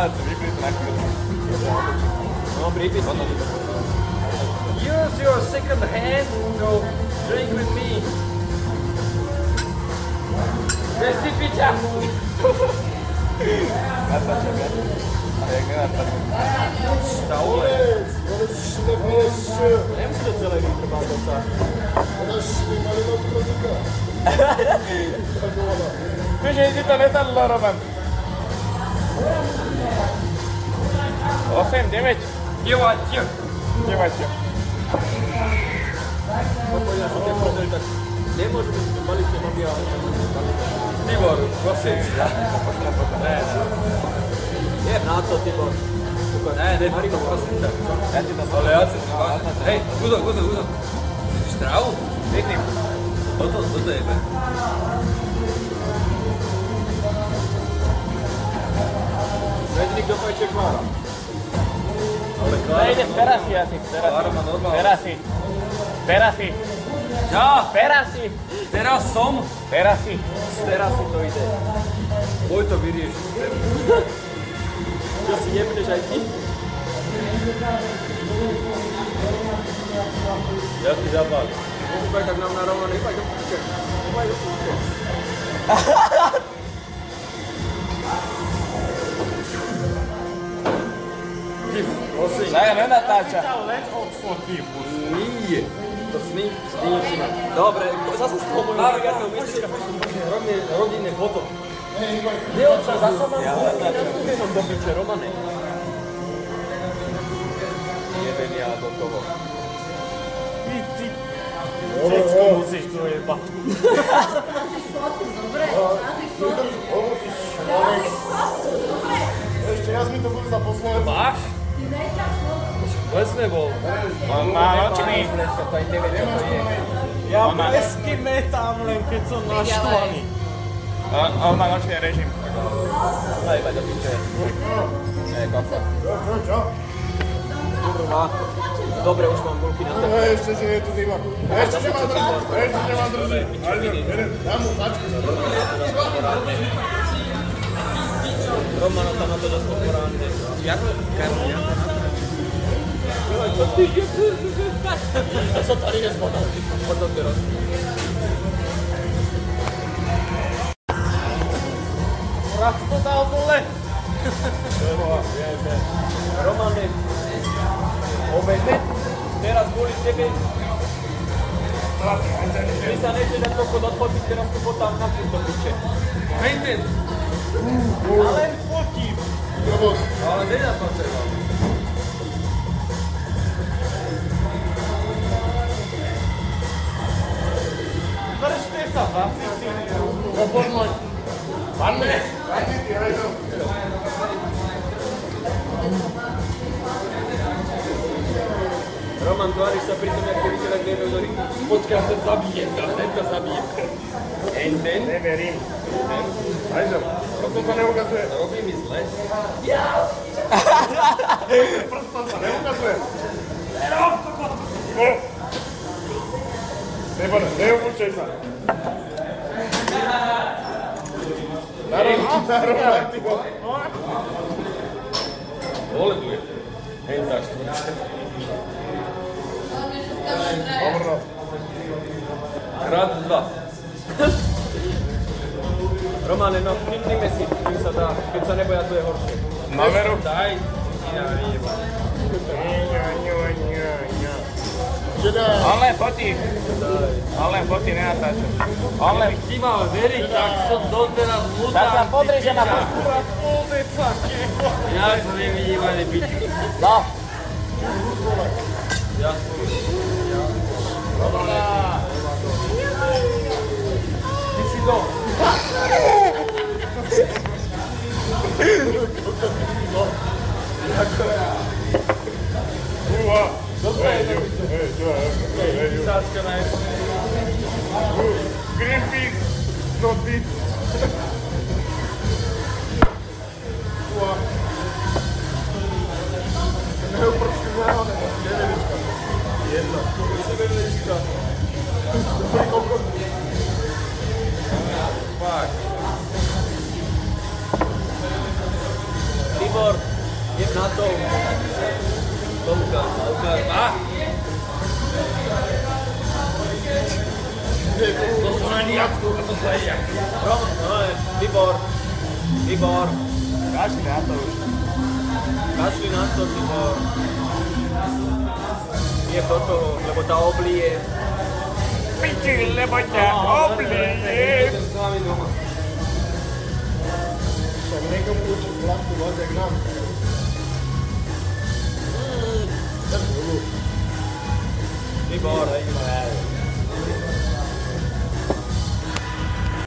vypri to na chvíľu. No, prípis. Use your second hand to drink with me. Vesti piťa. Natáčam ja. A jak nenatáčam. Staule. Nemusí to celé vytrvať dosah. Vieš, že ti to nesadlo, Roman. 8, 9. Девать. Nemáte. Poďme na to prdeli, tak nemôžeme si to baliť, nemám ja. Tibor, prosím. Je na to, Tibor. Ne, Mariko, prosím ťa. Ja ti to Ale ja chcem vážne. Hej, Guzo. Chceš trávu? vidím. Toto jebe. Jediný, kto pojče Klára. Ale Klára... Ja idem teraz si asi, Klára má normálne. Teraz si. Čo? Teraz si. Teraz som? Teraz si. Z terasy to ide. Boj to vyrieši. Čo si nebudeš aj ty? Ja ti zapálim. Nekúpaj tak nám narovnané, nebaj do púče. Ty, prosím. Ja nenatáča. Nie. To sním si ma. Dobre, zase z toho môjho brigádneho miestečka robíme rodinné foto. Neoča, zase mám nám do piče, Romane. Jeden ja do toho. Všetko musíš tu jebať. Ešte raz mi to bude za posledné. Máš? Vôbec nebol. On má očný. Ja blesky metám len keď som naštvaný. On má nočný režim. Najbať do piče. Kaka. Čo? Kurva. Dobre, už mám bulky na tebe. Ešte, že je tu dýma. Ešte, že ma drží. Dám mu pačku. Romano tam na to dostal poránne. Jak? Karol, ja to natrám. Ja som tady nezbodal. Potom teraz. Raz to dal dole. Romane, obejme. Teraz kvôli tebe. Ty sa nechce dať kokot odfotiť, teraz tu potám na tým do piče. Maintain. Ale fotím. Ale nenapaceval. Držte sa, chlapci. Poď môj. Panne. Roman, tváriš sa pri tom, jak keby teda dve vzory. Počkaj, ten to zabijem. Maintain. Neverím. Ajde, prosto sa neukazuje. Robí mi zle. Prosto sa neukazuje. Nebone, neupúšťaj sa. Narovnaj, ty bo. Voleduje. Hej, tak. Dobro. Krát 2. Romane, no, kliknime si, kým sa dá. Keď sa neboja, to je horšie. Naveru. Daj, si na výjeba. On len fotí. On len fotí, nenatáča. On len... Ty mal veriť, tak som doteraz mudám. Tak sa podri, že na fotku. Ja som nevidím ani byť. No. Ja som... Ty si do. Sáčka na jednu. Greenpeace, no ty. Neoprský záhone, nevelička. Jedna. Nevelička. Dobrý kokot. Fakt. Tibor, To sú na nijačku, to sú aj jak. Libor. Kašli na to už. Kašli na to, Libor. Nie do toho, lebo tá oblije. Piči, lebo ťa oblije. S vami doma. Však nekomu učí vlastnú vode k nám. Libor, hej.